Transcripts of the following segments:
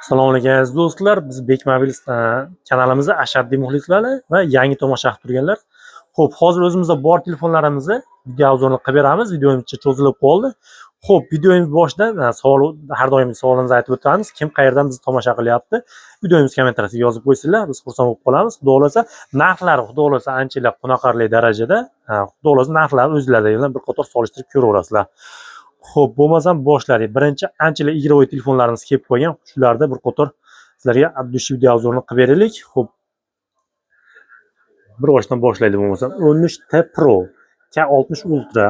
Assalomu alaykum aziz do'stlar. Biz Bekmobil kanalimizda ashaddiy muxlislari va yangi tomosha qilib turganlar. Xo'p, hozir o'zimizda bor telefonlarimizni video obzorini qilib beramiz. Videomiz cho'zilib qoldi. Xo'p, videomiz boshida savol har doim savolimizni aytib o'tamiz. Kim qayerdan bizni tomosha qilyapti? Videomiz kommentariyasiga yozib qo'ysanglar, biz xursand bo'lib qolamiz. Xudo xolasa, narxlari xudo xolasa anchalar qoniqarli darajada, xudo xolasa narxlar o'zlariga bilan bir qator solishtirib ko'raverasizlar. Xo'p, bo'lmasam boshladik. Birinchi anchalar igrovой telefonlarimiz kelib qolgan. Shularda bir qator sizlarga abdushi video obzorini qilib beraylik. Xo'p. Bir boshdan boshlaydi bo'lmasam. 13T Pro K60 Ultra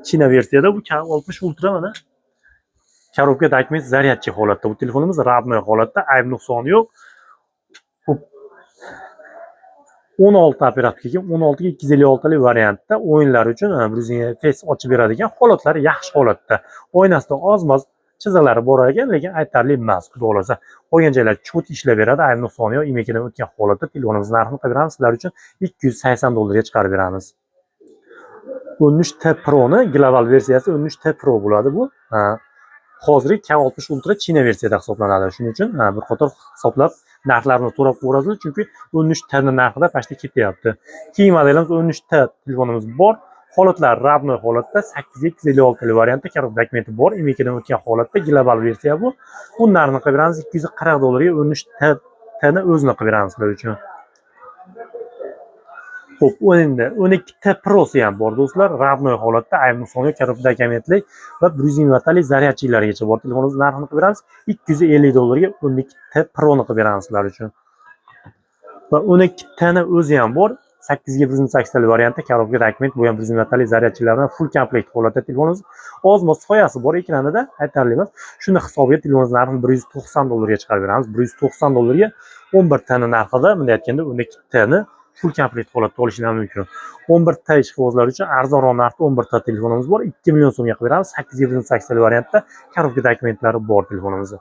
China versiyada. Bu K60 Ultra mana korobka dokument zaryadchi holatda. Bu telefonimiz родной holatda, ayb nuqsoni yo'q. Xo'p. 16 operativ kelgan, 16 ga 256 lik variantda o'yinlar uchun face ochib beradigan, holatlari yaxshi holatda. Oynasida ozmoz chiziqlari bor ekan, lekin aytarli emas. Xudo xolasa, qolgan joylar cho't ishlab beradi, ayb nuqsoni yo'q. Imekidan o'tgan holatda telefonimiz narxini qilib beramiz sizlar uchun $280 ga chiqarib beramiz. 13T Pro ni global versiyasi 13T Pro bo'ladi bu. Hozirgi K60 Ultra China versiyada hisoblanadi. Shuning uchun bir qator hisoblab narxlarini so'rab ko'rasiz, chunki 13T ning narxida pastga ketyapti. Keyingi modelimiz 13T telefonimiz bor. Holatlar родной holatda, 8256 lik variantda korobka dokumenti bor, imekidan o'tgan holatda global versiya bu. Bu narxini qilib beramiz $240 ga 13T ni o'zini qilib beramiz sizlar uchun. Xo'p, endi 12T Pro'si ham bor do'stlar, родной holatda, ayb nuqsoni yo'q, korobka dokumentli va 120 lik zaryadchilargacha bor. Telefonimiz narxini qilib beramiz $250 ga 12T Pro'ni qilib beramiz sizlar uchun. Va 12T ni o'zi ham bor. 8 ga 128 lik variantda korobka dokument, bu ham 120 lik zaryadchilar bilan full komplekt holatda telefonimiz. Ozmoz soyasi bor ekranida, aytarli emas. Shuni hisobiga telefonimiz narxini $190 ga chiqarib beramiz. $190 ga 11T ni narxida, bunday aytganda 12T ni full komplekt holatda olishingiz mumkin. 11T ishqibozlar uchun arzonroq narxda 11T telefonimiz bor. 2 million so'mga qilib beramiz. 8 ga 128 lik variantda korobka dokumentlari bor telefonimizda.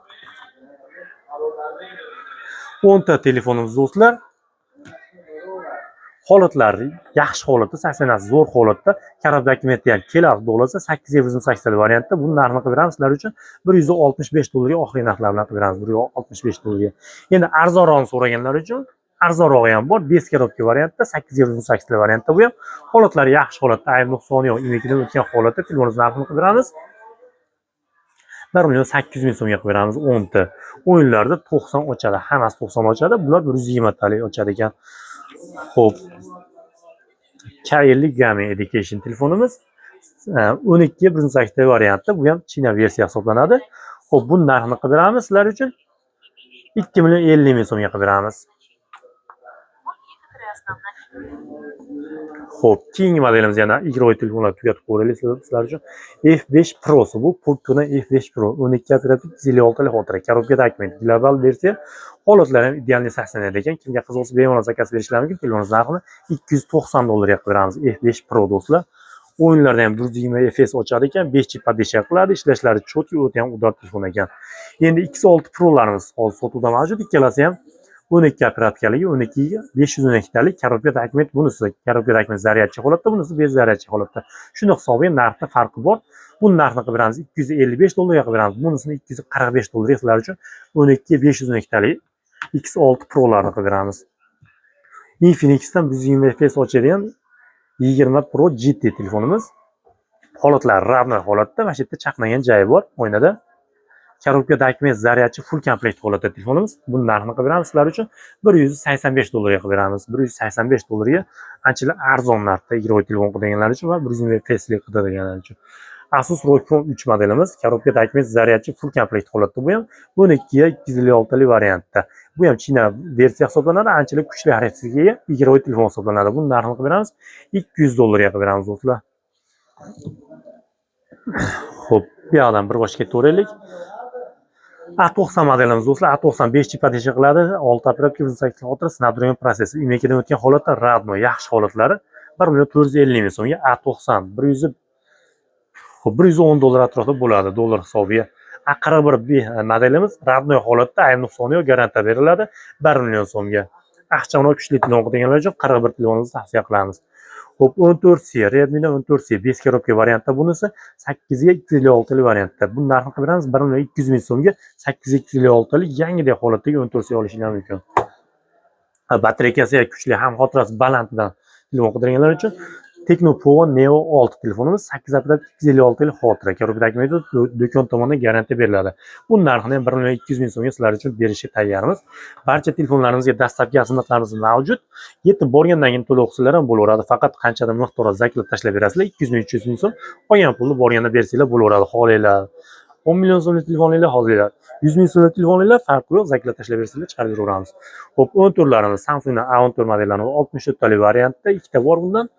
10T telefonimiz do'stlar. Holatlari yaxshi holatda, 80 zo'r holatda, korobka dokumenti ham keladi bo'lsa 8 ga 128 lik variantda buni narxini qilib beramiz sizlar uchun $165 ga oxirgi narxlar bilan qilib beramiz. $165 ga. Endi arzonroq so'raganlar uchun arzonrog'i ham bor. 5 korobka variantda, 8 ga 128 lik variantda bu ham holatlari yaxshi holatda, ayb nuqsoni yo'q, imekidan o'tgan holatda telefonimiz narxini qilib beramiz. 1.800.000 so'mga qilib beramiz 10 ta. O'yinlarda 90 ochadi, hammasi 90 ochadi. Bular 120 talik ochadi ekan. Xo'p. K50 Game Education telefonimiz 12 ga 128 variantda, bu ham China versiya hisoblanadi. Xo'p, bu narxini qilib beramiz sizlar uchun 2.50.000 so'mga qilib beramiz. Xo'p, keyingi modelimiz yana igrovой telefonlar tugatib ko'raylik sizlar uchun. F5 Pro'si bu Poco'ning F5 Pro 12 operativ 256 lik xotira, korobka dokument, global versiya. Holatlari ham ideal saqlanadi ekan. Kimga qiziqsa bemalol zakaz berishlari mumkin. Telefonimiz narxini $290 ga qilib beramiz. F5 Pro do'stlar. O'yinlarda ham 120 FPS ochadi ekan, 5 chip podeshka qiladi, ishlashlari cho'tki, o'ta ham udor telefon ekan. Endi X6 Pro'larimiz hozir sotuvda mavjud, ikkalasi ham 12 operativligi, 12 ga 512 talik korobka dokument, bunisi korobka dokument zaryadchi holatda, bunisi bez zaryadchi holatda. Shuni hisobiga narxda farqi bor. Buni narxini qilib beramiz $255 ga qilib beramiz. Bunisini $245 ga sizlar uchun 12 ga 512 talik X6 Pro'larni qilib beramiz. Infinix'dan 120 FPS ochadigan 20 Pro GT telefonimiz. Holatlari родной holatda, mana shu yerda chaqnagan joyi bor o'ynada. Korobka dokument zaryadchi full komplekt holatda telefonimiz. Buni narxini qilib beramiz sizlar uchun $185 ga qilib beramiz. $185 ga anchalar arzon narxda igrovой telefon qilganlar uchun va 120 FPS qiladiganlar uchun. Asus ROG Phone 3 modelimiz, korobka dokument zaryadchi full komplekt holatda, bu ham 12 ga 256 lik variantda. Bu ham China versiya hisoblanadi, anchalar kuchli xarakterga ega igrovой telefon hisoblanadi. Buni narxini qilib beramiz $200 ga qilib beramiz do'stlar. Xo'p, bu yoqdan bir boshqa ketaveraylik. A90 modelimiz do'stlar, A90 5 chip podeshka qiladi, 6 operativ 128 xotira, Snapdragon prosessor, imekidan o'tgan holatda родной, yaxshi holatlari $1.450.000 so'mga A90 $110 atrofida bo'ladi dollar hisobiga. A41 modelimiz родной holatda, ayb nuqsoni yo'q, garantiya beriladi $1 million so'mga. Aqchanoq kuchli telefon deganlar uchun 41 telefonimizni tavsiya qilamiz. Hop 14C, Redmi 14C 5 korobka variantda bunisi 8 ga 256 lik variantda. Bu narxni qilamiz 1.200 ming so'mga 8 ga 256 lik yangidek holatdagi 14C olishingiz mumkin. Batareykasi kuchli, ham xotirasi balanddan telefon qidirganlar uchun Tecnopovo Neo 6 telefonimiz 8 aprel 256 yil xotira. Korobkadagi metod do'kon tomonidan garantiya beriladi. Bu narxni ham 1.200 ming so'mga sizlar uchun berishga tayyormiz. Barcha telefonlarimizga dastlabki xizmatlarimiz mavjud. Yetib borgandan keyin to'lov qilsanglar ham bo'laveradi. Faqat qanchadan miqdorda zaklab tashlab berasizlar. 200 ming 300 ming so'm qolgan pulni borganda bersanglar bo'laveradi. Xohlaylar 10 million so'mlik telefoninglar hozirlar 100 ming so'mlik telefoninglar farqi yo'q, zaklab tashlab bersanglar chiqarib beraveramiz. Xo'p, 14larimiz Samsungning A14 modellari 64 talik variantda, ikkita bor bundan.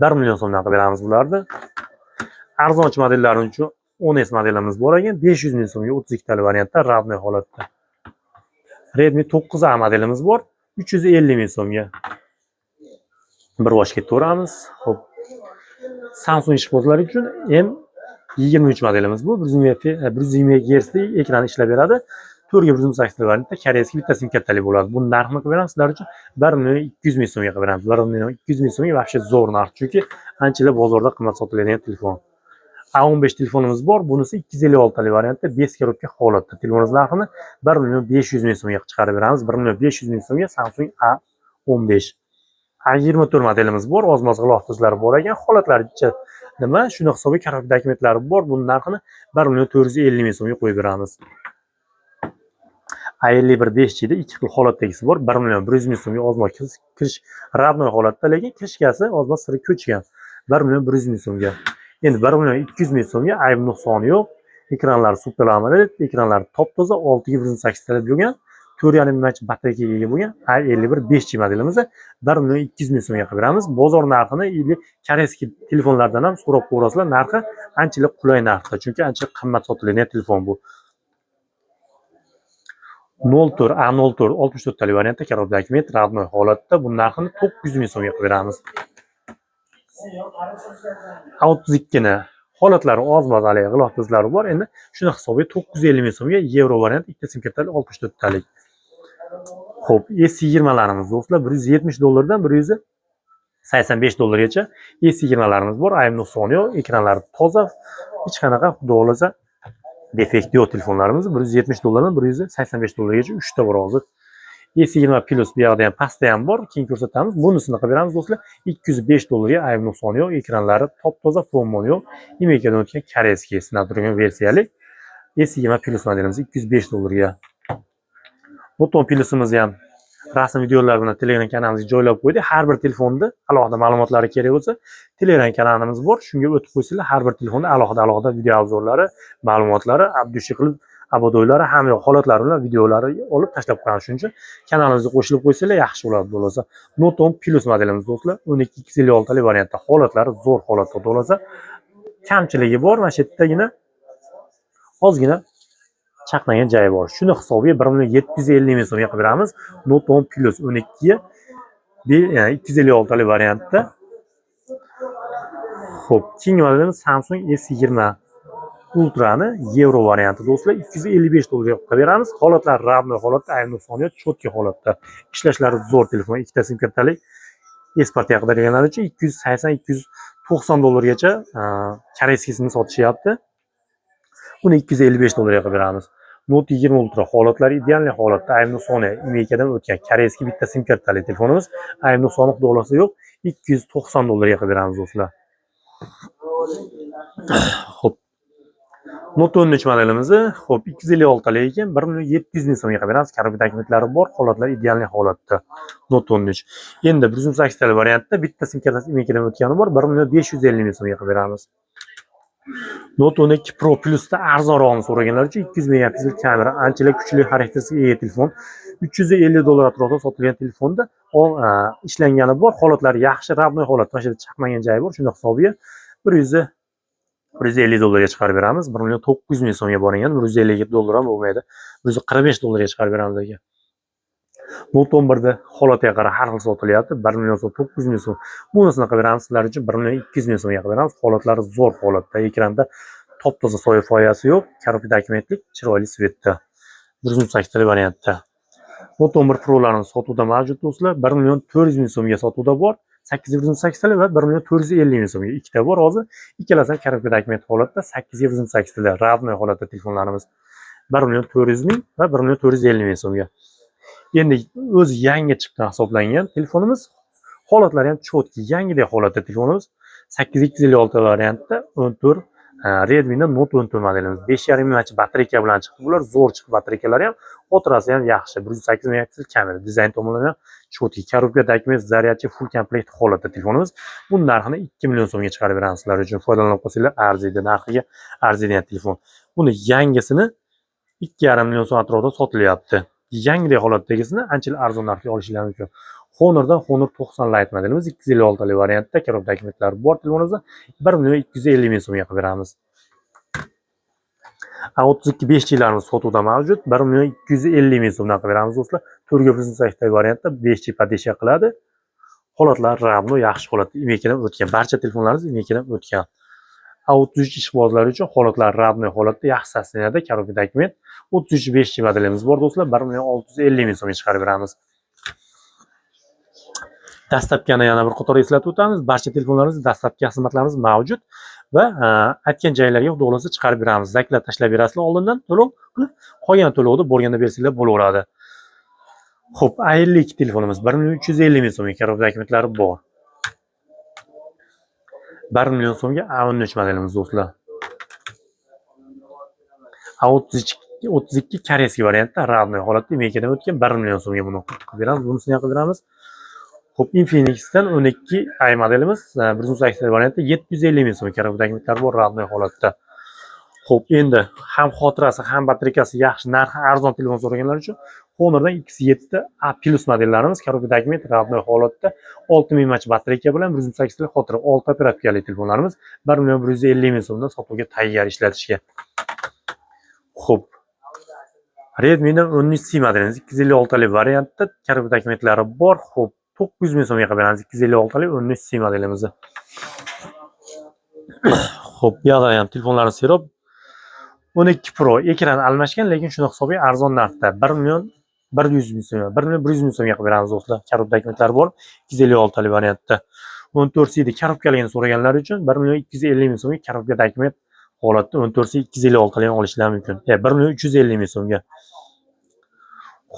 1 million so'mdan qilib beramiz bularni. Arzonchi modellarning uchun 10S modelimiz bor ekan, 500 ming so'mga 32 talik variantda, radnoy holatda. Redmi 9A modelimiz bor, 350 ming so'mga. Bir boshga ketaveramiz. Xo'p. Samsung ishqibozlari uchun M23 modelimiz bu. 120 Hz ekran ishlab beradi. 4.128 variantda koreyskiy bitta sim kartalik bo'ladi. Bu narxni qilib beramiz sizlar uchun 1.200 ming so'mga qilib beramiz. 1.200 ming so'mga вообще zo'r narx, chunki anchalar bozorda qimmat sotiladigan telefon. A15 telefonimiz bor, bunisi 256 talik variantda 5 korobka holatda. Telefonimiz narxini 1.500 ming so'mga chiqarib beramiz. 1.500 ming so'mga Samsung A15. A24 modelimiz bor, ozmoz g'ilof tuzlari bor ekan, holatlaricha nima, shuni hisobiga korobka dokumentlari bor. Buning narxini 1.450 ming so'mga qo'yib beramiz. A51 5G da ikki xil holatdagisi bor. 1.100 ming so'mga ozmoz kirish radnoy holatda, lekin kirishgasi ozmoz siri ko'chgan. 1.100 ming so'mga. Endi 1.200 ming so'mga ayb nuqsoni yo'q. Ekranlari super AMOLED, ekranlari top-toza, 6.128 talab bo'lgan, 4.5 inch batareykaga ega bo'lgan A51 5G modelimiz 1.200 ming so'mga qilib beramiz. Bozor narxini koreyskiy telefonlardan ham so'rab ko'rasizlar, narxi anchalik qulay narxda, chunki ancha qimmat sotiladigan telefon bu. 04 A04 64 talik variantda korobkadagi met radnoy holatda, bu narxini 900 ming so'mga qilib beramiz. A32 ni holatlari ozmoz hali g'ilof tuzlari bor. Endi shuni hisobiga 950 ming so'mga yevro variant ikkita sim kartali 64 talik. Xo'p, S20larimiz do'stlar 170 dollardan 185 dollargacha S20larimiz bor. Ayb nuqsoni yo'q, ekranlari toza, hech qanaqa xudo xolasa defekt yo'q telefonlarimiz. 170 dollardan 185 dollargacha 3 ta bor hozir. S20 Plus bu yoqda ham pastda ham bor, keyin ko'rsatamiz. Bunisini qilib beramiz do'stlar. 205 dollarga ayb nuqsoni yo'q, ekranlari top-toza, fo'mon yo'q. Amerikadan o'tgan koreyskiy Snapdragon versiyali S20 Plus modelimiz 205 dollarga. Noton Plusimizni ham rasm videolar bilan Telegram kanalimizga joylab qo'ydik. Har bir telefonda alohida ma'lumotlari kerak bo'lsa, Telegram kanalimiz bor. Shunga o'tib qo'ysanglar, har bir telefonda alohida video obzorlari, ma'lumotlari, abdushi qilib abadoylari, hamma holatlari bilan videolari olib tashlab qo'yamiz. Shuning uchun kanalimizga qo'shilib qo'ysanglar yaxshi bo'ladi bo'lsa. Noton Plus modelimiz do'stlar 12256 talik variantda, holatlari zo'r holatda bo'lsa, kamchiligi bor, mana shu yerdagina ozgina chaqnagan joyi bor. Shuni hisobiga 1.750 ming so'mga qilib beramiz. Noton Plus 12 ga 256 talik variantda. Xo'p, keyingi modelimiz Samsung S20 Ultra'ni yevro varianti do'stlar 255 dollarga qilib beramiz. Holatlari radnoy holatda, ayb nuqsoni yo'q, cho'tka holatda. Ishlashlari zo'r telefon, ikkita sim kartalik eksportga qidirganlar uchun 280-290 dollargacha koreyskiysini sotishyapti. Buni 255 dollarga qilib beramiz. Note 20 Ultra holatlari ideal holatda, ayb nuqsoni Amerikadan o'tgan koreyskiy bitta sim kartali telefonimiz, ayb nuqsoni xudo yo'q, 290 dollarga qilib beramiz do'stlar. Xo'p. Note 13 modelimizni, xo'p, 256 talik ekan, 1.700 ming so'mga qilib beramiz. Korobka dokumentlari bor, holatlari ideal holatda. Note 13. Endi 128 talik variantda bitta sim kartasi Amerikadan o'tgani bor, 1.550 ming so'mga qilib beramiz. Note 12 Pro Plus'da arzonroqni so'raganlar uchun 200 megapiksel kamera, anchalar kuchli xarakterga ega telefon. 350 dollar atrofida sotilgan telefonda ishlangani bor, holatlari yaxshi, radnoy holatda, mana shu yerda chaqmagan joyi bor. Shunday hisobiga 150 dollarga chiqarib beramiz. 1.900 ming so'mga bor ekan, 150 dollar ham bo'lmaydi. 145 dollarga chiqarib beramiz aka. Note 11da holatiga qarab har xil sotilyapti. 1.900 ming so'm. Bunisini qilib beramiz sizlar uchun 1.200 ming so'mga qilib beramiz. Holatlari zo'r holatda, ekranda top-toza soya foyasi yo'q, korobka dokumentlik, chiroyli svetda. 128 talik variantda. Note 11 Pro'larning sotuvda mavjud do'stlar. 1.400 ming so'mga sotuvda bor. 828 tali va 1.450 ming so'mga ikkita bor hozir. Ikkalasi ham korobkada akmet holatda 828 tali radnoy holatda telefonlarimiz 1.400 ming va 1.450 ming so'mga. Endi o'zi yangi chiqqan hisoblangan telefonimiz. Holatlari ham cho'tki, yangidek holatda telefonimiz 8256 variantda 14 Redmi Note 14 modelimiz 5.5 mAh batareyka bilan chiqdi. Bular zo'r chiqdi batareykalari ham, xotirasi ham yaxshi. 108 megapiksel kamera, dizayn tomonidan ham cho'tki, korobkada akmet, zaryadchi full komplekt holatda telefonimiz. Buni narxini 2 million so'mga chiqarib beramiz sizlar uchun. Foydalanib qolsanglar arziydi, narxiga arziydigan telefon. Buni yangisini 2,5 million so'm atrofida sotilyapti. Yangidek holatdagisini ancha arzon narxga olishingiz mumkin. Honor'dan Honor 90 Lite modelimiz 256 tali variantda korobka akmetlari bor telefonimizda 1.250 ming so'mga qilib beramiz. A32 5G'larimiz sotuvda mavjud. 1.250 ming so'mdan qilib beramiz do'stlar. 4.8 variantda 5G podesha qiladi. Holatlar ramli yaxshi holatda imekadan o'tgan. Barcha telefonlarimiz imekadan o'tgan. A33 ishbozlari uchun holatlar ramli holatda yaxshi saslanadi. Korobka akmet 33 5G modelimiz bor do'stlar. 1.650 ming so'mga chiqarib beramiz. Dastlabkini yana bir qator eslatib o'tamiz. Barcha telefonlarimizda dastlabki xizmatlarimiz mavjud va aytgan joylarga xudo xolasa chiqarib beramiz. Zaklab tashlab berasizlar oldindan to'lov qilib, qolgan to'lovni borganda bersanglar bo'laveradi. Xo'p, A52 telefonimiz 1.350 ming so'mga korobka akmetlari bor. 1 million so'mga A13 modelimiz do'stlar. A32 koreyskiy variantda radnoy holatda imekadan o'tgan 1 million so'mga buni qilib beramiz. Bunisini qilib beramiz. Xo'p, Infinix'dan 12i modelimiz 1.8 variantda 750 ming so'm korobka akmetlar bor radnoy holatda. Xo'p, endi ham xotirasi, ham batareykasi yaxshi, narxi arzon telefon so'raganlar uchun Honor'dan X7A Plus modellarimiz korobka akmet radnoy holatda 6000 mAh batareyka bilan 128 tali xotira 6 operatkali telefonlarimiz 1.150 ming so'mdan sotuvga tayyor ishlatishga. Xo'p, Redmi 13C modelimiz 256 tali variantda korobka akmetlari bor. Xo'p, 900 ming so'mga qilib beramiz 256 tali 13C modelimizni. Xo'p, bu yerda ham telefonlarni serob 12 Pro ekran almashgan, lekin shuni hisobiga arzon narxda 1 million 100 ming so'm, 1 million 100 ming so'mga qilib beramiz do'stlar. Korobka akmetlari bor 256 tali variantda. 14C korobkaligini so'raganlar uchun 1 million 250 ming so'mga korobka akmet holatda 14C 256 tali olishlari mumkin. 1 million 350 ming so'mga.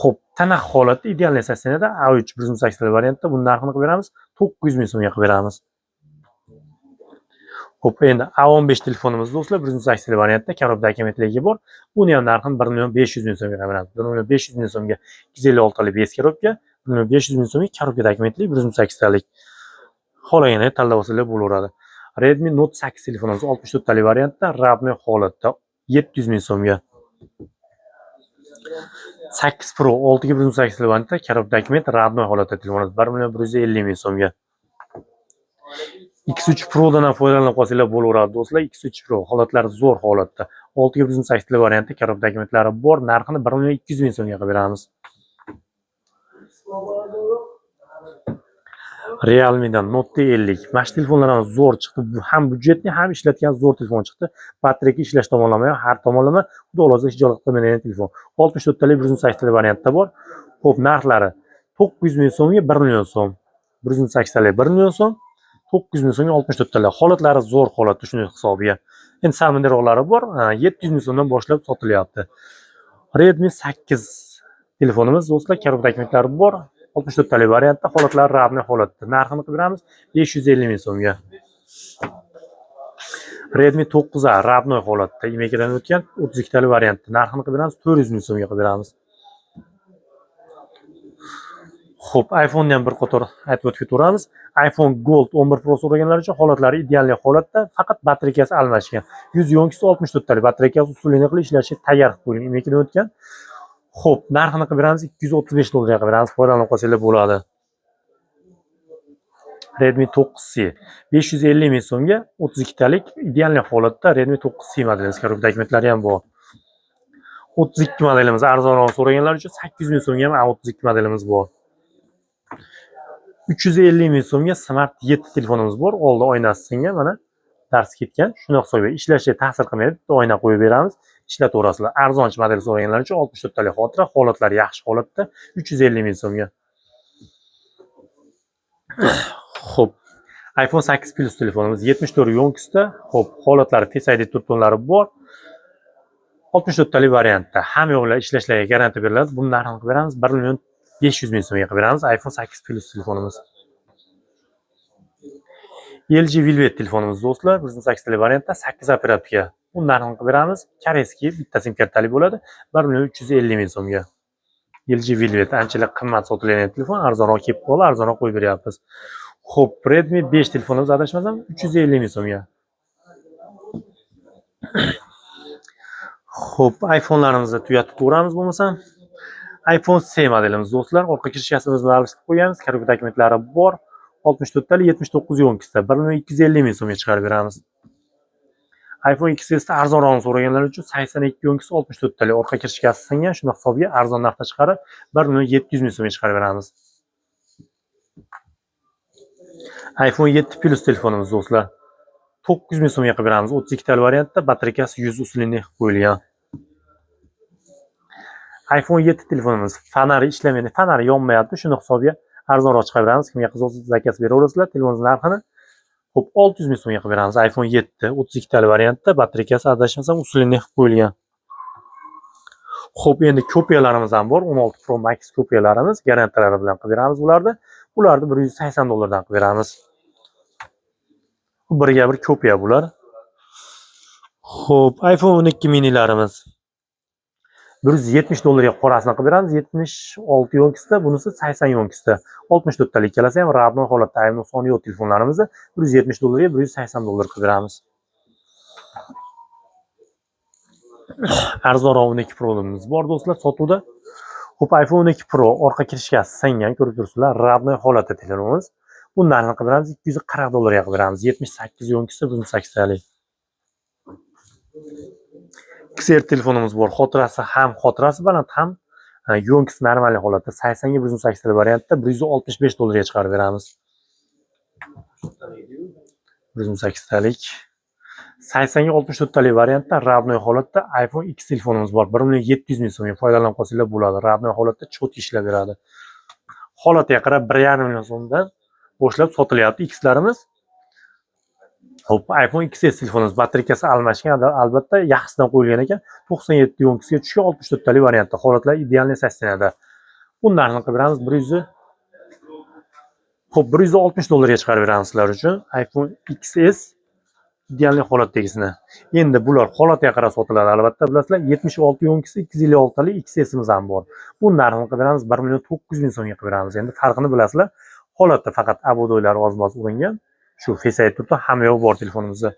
Xo'p, tana holatda ideal saslanadi. A3 1.8 tali variantda buni narxini qilib beramiz 900 ming so'mga qilib beramiz. Xo'p, endi A15 telefonimiz do'stlar 1.8 tali variantda korobka akmetligi bor. Buni ham narxini 1 million 500 ming so'mga qilib beramiz. 1 million 500 ming so'mga 256 tali bes korobka, 1 million 500 ming so'mga korobka akmetli 1.8 talik. Xohlaganini tanlab olsalar bo'laveradi. Redmi Note 8 telefonimiz 64 tali variantda radnoy holatda 700 ming so'mga. 8 Pro 6.1.8 tali variantda korobka akmet radnoy holatda telefonimiz 1 million 150 ming so'mga. X3 Pro'dan ham foydalanib qolsanglar bo'laveradi do'stlar. X3 Pro holatlari zo'r holatda. 6.1.8 tali variantda korobka akmetlari bor. Narxini 1 million 200 ming so'mga qilib beramiz. Realme'dan Note 50. Mana shu telefonlarimiz zo'r chiqdi. Ham budjetli, ham ishlatgan zo'r telefon chiqdi. Batareyka ishlash tomonlama ham har tomonlama xudo xolasa hijolat qilmagan telefon. 64 tali 1.8 tali variantda bor. Xo'p, narxlari 900 ming so'mga 1 million so'm. 1.8 tali 1 million so'm. 900 ming so'mga 64 tali. Holatlari zo'r holatda shunday hisobiga. Endi salmondaroqlari bor. 700 ming so'mdan boshlab sotilyapti. Redmi 8 telefonimiz do'stlar korobka akmetlari bor. 64 tali variantda holatlari radnoy holatda. Narxini qilib beramiz 550 ming so'mga. Redmi 9A radnoy holatda imekadan o'tgan 32 tali variantda. Narxini qilib beramiz 400 ming so'mga qilib beramiz. Xo'p, iPhone ham bir qator aytib o'tib ketaveramiz. iPhone Gold 11 Pro so'raganlar uchun holatlari ideal holatda, faqat batareykasi almashgan. 100 yonkisi 64 tali batareykasi usulini qilib ishlashga tayyor qilib qo'yilgan, imekadan o'tgan. Xo'p, narxini qilib beramiz 235 dollarga qilib beramiz. Foydalanib qolsanglar bo'ladi. Redmi 9C 550 ming so'mga 32 talik ideal holatda Redmi 9C modelimiz korobka akmetlari ham bor. 32 modelimiz arzonroq so'raganlar uchun 800 ming so'mga ham A32 modelimiz bor. 350 ming so'mga Smart 7 telefonimiz bor. Oldi oynasi singan, mana darsi ketgan. Shuni hisobga ishlashiga ta'sir qilmaydi. Bitta oyna qo'yib beramiz. Ishlataverasizlar. Arzonchi model so'raganlar uchun 64 tali xotira, holatlari yaxshi holatda 350 ming so'mga. Xo'p, iPhone 8 Plus telefonimiz 74 yo'nkusda. Xo'p, holatlari Face ID turtonlari bor. 64 talik variantda hamma yo'llar ishlashlariga garantiya beriladi. Buni narxini qilib beramiz 1.500.000 so'mga qilib beramiz iPhone 8 Plus telefonimiz. LG Velvet telefonimiz do'stlar 1.8 talik variantda 8 operatorga. Buni narxini qilib beramiz. Koreyskiy bitta sim kartali bo'ladi 1.350.000 so'mga. LG Velvet anchalar qimmat sotilgan telefon, arzonroq kelib qoldi, arzonroq qo'yib beryapmiz. Xo'p, Redmi 5 telefonimiz adashmasam 350.000 so'mga. Xo'p, iPhone'larimizni tugatib ko'ramiz bo'lmasa. iPhone C modelimiz do'stlar, orqa kirishkasini o'zimiz alishtirib qo'yamiz, karotka dokumentlari bor. 64 talik 79 yo'nkisda 1.250.000 so'mga chiqarib beramiz. iPhone XS arzonroq so'raganlar uchun 82 yo'nkisi 64 talik orqa kirishkasi singan, shuni hisobiga arzon narxda chiqarib 1.700.000 so'mga chiqarib beramiz. iPhone 7 Plus telefonimiz do'stlar 9.000 so'mga qilib beramiz. 32 talik variantda, batareykasi 100 usulini qo'yilgan. iPhone 7 telefonimiz fanari ishlamaydi, fanari yonmayapti, shuni hisobiga arzonroq chiqarib beramiz. Kimga qiziq bo'lsa zakaz beraverasizlar. Telefoningiz narxini xo'p 600.000 so'mga qilib beramiz. iPhone 7 32 talik variantda, batareykasi adashmasam usulini qo'yilgan. Xo'p, endi kopiyalarimiz ham bor. 16 Pro Max kopiyalarimiz garantiyalari bilan qilib beramiz ularni. Ularni $180 dan qilib beramiz. Biriga bir kopiya bular. Xo'p, iPhone 12 minilarimiz $170 ga qorasini qilib beramiz. 76 yo'nkisda, bunisi 80 yo'nkisda. 64 talik ikkalasi ham rabno holatda ayni soni yo'q telefonlarimizni $170 ga $180 qilib beramiz. Arzonroq 12 Pro'miz bor do'stlar sotuvda. Xo'p, iPhone 12 Pro orqa kirishkasi singan, ko'rib turibsizlar, rabno holatda telefonimiz. Buni narxini qilib beramiz $240 ga qilib beramiz. 78 yo'nkisda 1.8 talik. XR telefonimiz bor. Xotirasi baland ham yo'nkisi normal holatda 80 ga 1.8 talik variantda $165 ga chiqarib beramiz. 1.8 talik. 80 ga 64 talik variantda rabno holatda iPhone X telefonimiz bor. 1.700.000 so'mga foydalanib qolsanglar bo'ladi. Rabno holatda cho't ishlab beradi. Holatiga qarab 1.5 million so'mdan boshlab sotilyapti X'larimiz. Xo'p, iPhone XS telefonimiz batareykasi almashgan, albatta yaxshisidan qo'yilgan ekan. 97 yo'nkisiga tushgan 64 talik variantda. Holatlar idealniy sosteniyada. Buni narxini qilib beramiz $160 ga chiqarib beramiz sizlar uchun. iPhone XS idealniy holatdagisini. Endi bular holatiga qarab sotiladi albatta. Bilasizlar, 76 yo'nkisi 256 talik XS'imiz ham bor. Buni narxini qilib beramiz 1.900.000 so'mga qilib beramiz. Endi farqini bilasizlar. Holatda faqat abodoylari oz-moz uringan. Shu Face ID turibdi, hamma yo'q bor telefonimizda.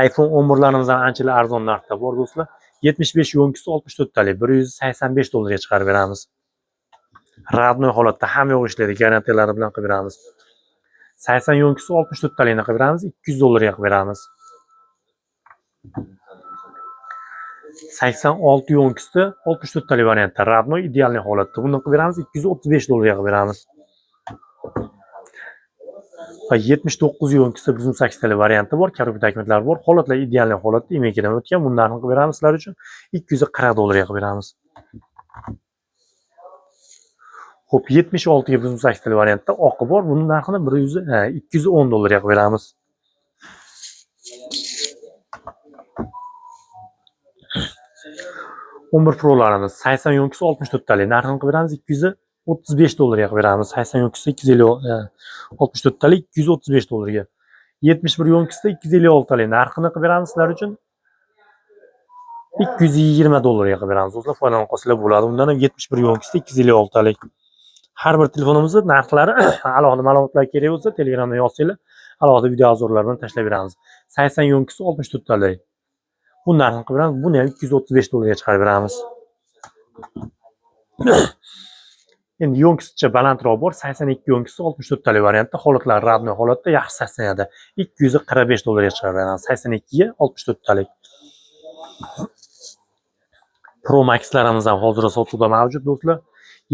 iPhone 11larimiz ham anchalar arzon narxda bor do'stlar. 75 yo'nkisi 64 talik $185 ga chiqarib beramiz. Rabno holatda hamma yo'q ishlaydi, garantiyalari bilan qilib beramiz. 80 yo'nkisi 64 talikni qilib beramiz, $200 ga qilib beramiz. 86 yo'nkisda 64 talik variantda rabno idealniy holatda. Buni qilib beramiz $235 ga qilib beramiz. 79 yo'nkisda 1.8 talik varianti bor, karotka dokumentlari bor. Holatlar idealniy holatda emekidan o'tgan. Buni narxini qilib beramiz sizlar uchun $240 ga qilib beramiz. Xo'p, 76 ga 1.8 talik variantda oqi bor. Buning narxini $210 ga qilib beramiz. Pro'larimiz 80 yo'nkisi 64 talik. Narxini qilib beramiz $235 ga qilib beramiz. 80 yo'nkisi 64 talik $235 ga. 71 yo'nkisda 256 talik. Narxini qilib beramiz sizlar uchun $220 ga qilib beramiz. Do'stlar, foydalanib qolsanglar bo'ladi. Undan ham 71 yo'nkisda 256 talik. Har bir telefonimizning narxlari alohida ma'lumotlar kerak bo'lsa, Telegramda yozsanglar, alohida video obzorlar bilan tashlab beramiz. 80 yo'nkisi 64 talik. Bu narxini qilib beramiz. Buni ham $235 ga chiqarib beramiz. Endi yo'nkisicha balandroq bor. 82 yo'nkisi 64 talik variantda, holatlari rabno holatda yaxshi saslanadi. $245 ga chiqarib beramiz. 82 ga 64 talik. Pro Max'larimiz ham hozir sotuvda mavjud do'stlar.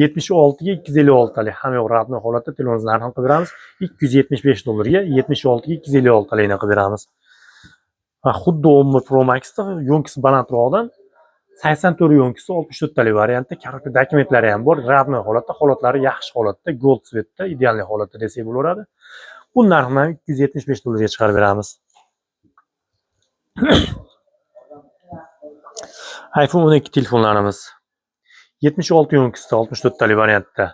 76 ga 256 talik. Hamma yo'q rabno holatda telefoningizni narxini qilib beramiz. $275 ga 76 ga 256 talikni qilib beramiz. Va xuddi 11 Pro Max'da yo'nkisi balandroqdan 84 yonkisi 64 talik variantda, korobka dokumentlari ham bor, radnoy holatda, holatlari yaxshi holatda, gold svetda, ideal holatda desak bo'laveradi. Bu narxni 275 dollarga chiqarib beramiz. iPhone 12 telefonlarimiz 76 yonkisida 64 talik variantda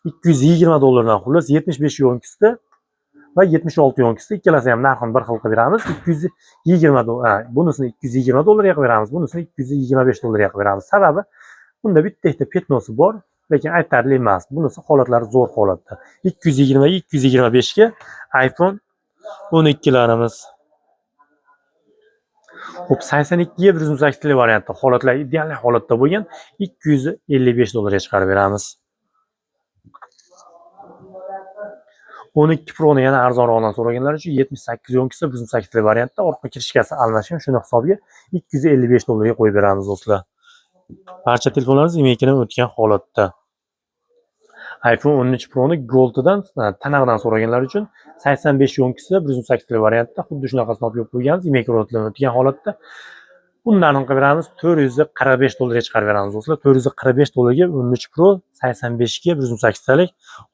220 dollardan xullas 75 yonkisida va 76 yonkisida ikkalasi ham narxini bir xil qilib beramiz. 220 dollar, bunisini 220 dollarga qilib beramiz, bunisini 225 dollarga qilib beramiz. Sababi bunda bitta ikkita petnosi bor, lekin aytarli emas. Bunisi holatlari zo'r holatda. 220 ga 225 ga iPhone 12larimiz. Xo'p, 82 ga 128 talik variantda holatlar ideal holatda bo'lgan 255 dollarga chiqarib beramiz. 12 Pro'ni yana arzonroqdan so'raganlar uchun 78 yonkisi 128 talik variantda orqa kirishkasi almashgan, shuni hisobiga 255 dollarga qo'yib beramiz do'stlar. Barcha telefonlarimiz imekini o'tgan holatda. iPhone 13 Pro'ni Gold'dan tanaqdan so'raganlar uchun 85 yonkisi 128 talik variantda xuddi shunaqasini olib qo'yganmiz, imekini o'tgan holatda. Bundan qilib beramiz 445 dollarga chiqarib beramiz do'stlar. 445 dollarga 13 Pro 85 ga 128 talik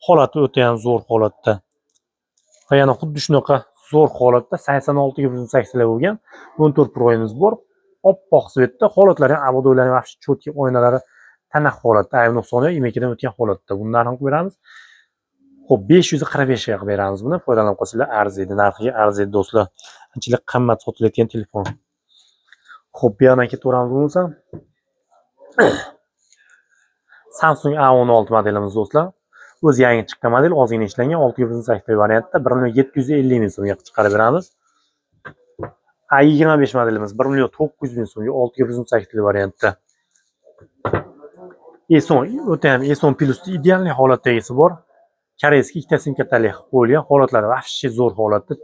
holati o'ta ham zo'r holatda. Va yana xuddi shunaqa zo'r holatda 86 ga 128 talik bo'lgan 14 Pro'miz bor. Oppoq svetda, holatlari ham abodoylari yaxshi, cho'tki oynalari tanaq holatda, i90 imekidan o'tgan holatda. Bundan ham qilib beramiz. Xo'p, 545 ga qilib beramiz buni. Foydalanib qolsanglar arziydi, narxiga arziydi do'stlar. Anchalik qimmat sotilayotgan telefon. Xo'p, bu yerdan ketaveramiz bo'lsa. Samsung A16 modelimiz do'stlar. O'zi yangi chiqqan model, ozgina ishlangan 628 variantda 1.750 ming so'mga chiqarib beramiz. A25 modelimiz 1.900 ming so'mga 628 variantda. S10 o'ta ham S10 Plus ideal holatdagisi bor. Koreyskiy ikkita sim kartali qo'yilgan, holatlari vahshiy zo'r holatda.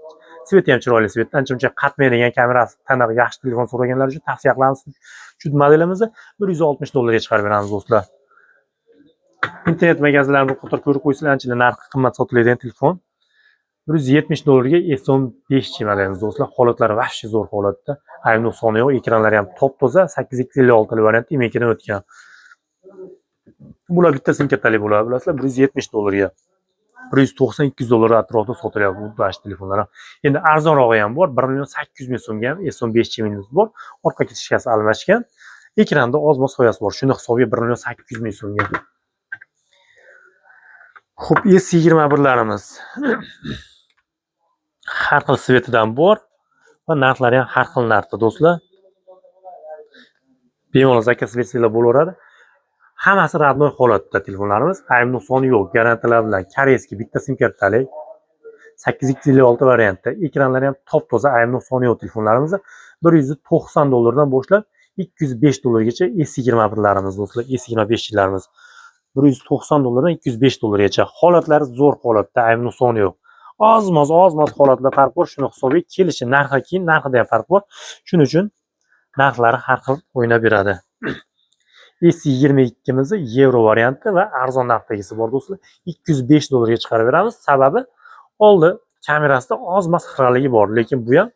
Sveti ham chiroyli svet, ancha-muncha qatmaydigan kamerasi taniq yaxshi telefon so'raganlar uchun tavsiya qilamiz. Shu modelimizni 160 dollarga chiqarib beramiz do'stlar. Internet magazinlarni qator ko'rib qo'ysanglar, ancha narxi qimmat sotiladigan telefon. 170 dollarga S10 5G modelimiz do'stlar. Holatlari vahshiy zo'r holatda. i90 yo'q, ekranlari ham top-toza, 8256 variantda imekidan o'tgan. Bular bitta sim kartali bo'ladi, bilasizlar, 170 dollarga. 190-200 dollar atrofida sotilyapti bu bash telefonlar. Endi arzonrog'i ham bor, 1.800 ming so'mga ham S10 5G minus bor. Orqa kirishkasi almashgan. Ekranda ozmoz soyasi bor. Shuni hisobiga 1.800 ming so'mga. Xo'p, S21larimiz har xil svetidan bor va narxlari ham har xil narxda do'stlar. Bemalol zakaz versiyalar bo'laveradi. Hammasi radnoy holatda telefonlarimiz. i90 yo'q, garantiyalar bilan koreyskiy bitta sim kartali 8256 variantda. Ekranlari ham top-toza i90 yo'q telefonlarimiz 190 dollardan boshlab 205 dollargacha S21larimiz do'stlar, S25larimiz 190 dollardan 205 dollargacha. Holatlari zo'r holatda, i90 yo'q. Ozmoz holatda farq bor. Shuni hisobiga kelishi narxi keyin narxida ham farq bor. Shuning uchun narxlari har xil o'ynab beradi. S22miz yevro varianti va arzon narxdagisi bor do'stlar. 205 dollarga chiqarib beramiz. Sababi oldi kamerasida ozmoz xiraligi bor, lekin bu ham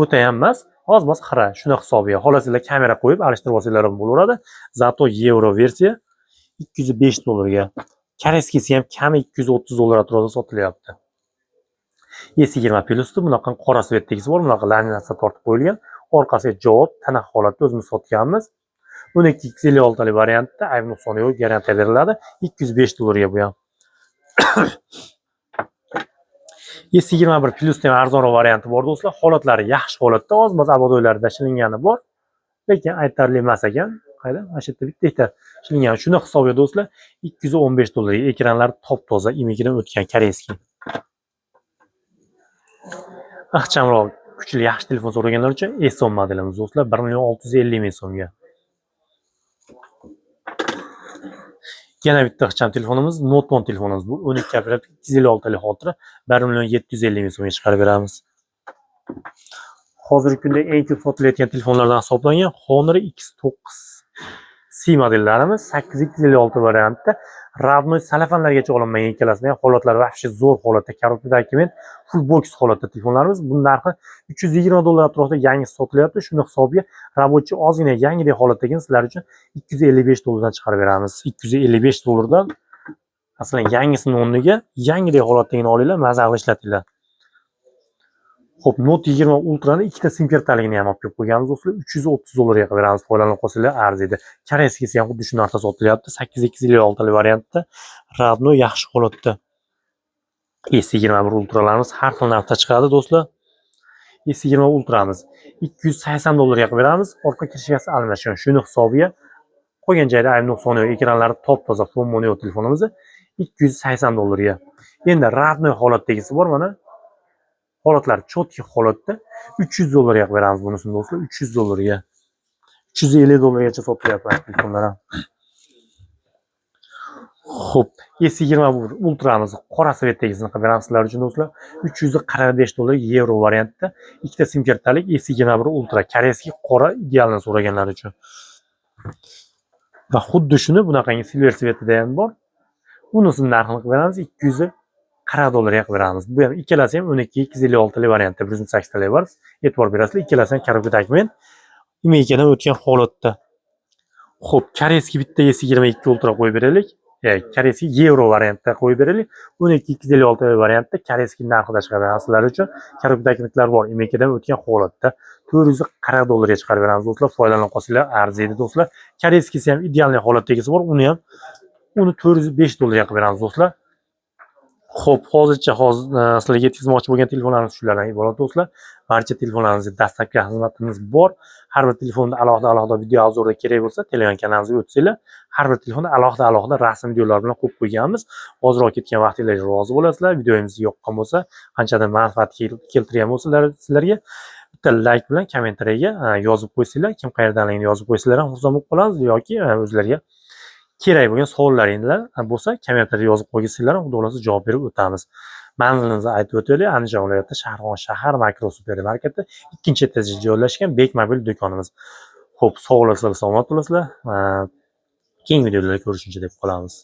o'ta ham emas, ozmoz xira. Shuni hisobiga xolasizlar kamera qo'yib alishtirib olsanglar ham bo'laveradi. Zato yevro versiya 205 dollarga. Koreyskisi ham kami 230 dollar atrofida sotilyapti. S20 Plus'da bunaqa qora svetdagisi bor, bunaqa laminatsiya tortib qo'yilgan. Orqasiga javob tana holatda o'zimiz sotganmiz. 1256 talik variantda i90 yo'q, garantiya beriladi. 205 dollarga bu ham. S21 Plus'da ham arzonroq varianti bor do'stlar. Holatlari yaxshi holatda, ozmoz abodoylarida shilingani bor, lekin aytarli emas ekan. Qayda? Mana shu yerda bitta shilingani. Shuni hisobiga do'stlar 215 dollarga. Ekranlari top-toza, imekidan o'tgan koreyskiy. Ixchamroq, kuchli, yaxshi telefon so'raganlar uchun S10 modelimiz do'stlar 1.650 ming so'mga. Yana bitta ixcham telefonimiz Note 10 telefonimiz bu. 12 operativ 256 talik xotira 1.750 ming so'mga chiqarib beramiz. Hozirgi kunda eng ko'p sotilayotgan telefonlardan hisoblangan Honor X9 C modellarimiz 8256 variantda Radnoy salafanlargacha olinmagan ikkalasini ham holatlari vahshiy zo'r holatda korobkadagi men full box holatda telefonlarimiz. Buning narxi $320 atrofida yangisi sotilyapti. Shuni hisobiga rабочий ozgina yangidek holatdagi sizlar uchun $255 dan chiqarib beramiz. $255 dan masalan yangisini o'rniga yangidek holatdagini olinglar, maza qilib ishlatinglar. Xo'p, Note 20 Ultra'ni ikkita sim kartaligini ham olib kelib qo'yganmiz do'stlar. $330 ga beramiz. Foydalanib qolsanglar arziydi. Koreyskisi ham xuddi shu narxda sotilyapti. 8256 variantda Radno yaxshi holatda. S21 Ultralarimiz har xil narxda chiqadi do'stlar. S20 Ultra'miz $280 ga beramiz. Orqa kirishgasi almashgan. Shuni hisobiga qo'ygan joyda ayb nuqsoni yo'q. Ekranlari top-toza Fonmonio telefonimiz $280 ga. Endi Radno holatdagisi bor mana. Holatlar cho'tki holatda $300 ga beramiz bunisini do'stlar. $300 ga. $350 gacha sotilyapti telefonlar ham. Xo'p, S21 Ultra'miz qora svetdagisini qilib beramiz sizlar uchun do'stlar. $345 yevro variantda ikkita sim kartalik S21 Ultra koreyskiy qora idealni so'raganlar uchun. Va xuddi shuni bunaqangi silver svetida ham bor. Bunisini narxini qilib beramiz $240 ga beramiz. Bu ham ikkalasi ham 12256 variantda 108 var. E'tibor berasizlar, ikkalasi ham korobkadagi men imeykadan o'tgan holatda. Xo'p, koreyskiy bitta S22 Ultra qo'yib beraylik. Koreyskiy yevro variantda qo'yib beraylik. 12256 variantda koreyskiy narxida chiqarib beramiz sizlar uchun. Korobkadagiliklar bor, imeykadan o'tgan holatda $440 ga chiqarib beramiz do'stlar. Foydalanib qolsanglar arziydi do'stlar. Koreyskisi ham ideal holatdagisi bor, uni $405 ga qilib beramiz do'stlar. Xo'p, hozircha sizlarga yetkazmoqchi bo'lgan telefonlarimiz shulardan iborat do'stlar. Barcha telefonlarimizga dastlabki xizmatimiz bor. Har bir telefonda alohida video obzorda kerak bo'lsa, Telegram kanalimizga o'tsanglar, har bir telefonda alohida rasm videolar bilan qo'yib qo'yganmiz. Hozirroq ketgan vaqtingizga rozi bo'lasizlar. Videomiz yoqqan bo'lsa, qanchadan manfaat keltirgan bo'lsalar sizlarga bitta like bilan kommentariyaga yozib qo'ysanglar, kim qayerdanligini yozib qo'ysanglar ham xursand bo'lib qolamiz yoki o'zlariga kerak bo'lgan savollaringlar bo'lsa, kommentariyga yozib qo'ysanglar ham xudo xolasa javob berib o'tamiz. Manzilimizni aytib o'taylik. Andijon viloyati Shahrixon shahar makro supermarketi 2-etajda joylashgan Bek mobil do'konimiz. Xo'p, sog' bo'lasizlar, salomat bo'lasizlar. Keyingi videolarda ko'rishguncha deb qolamiz.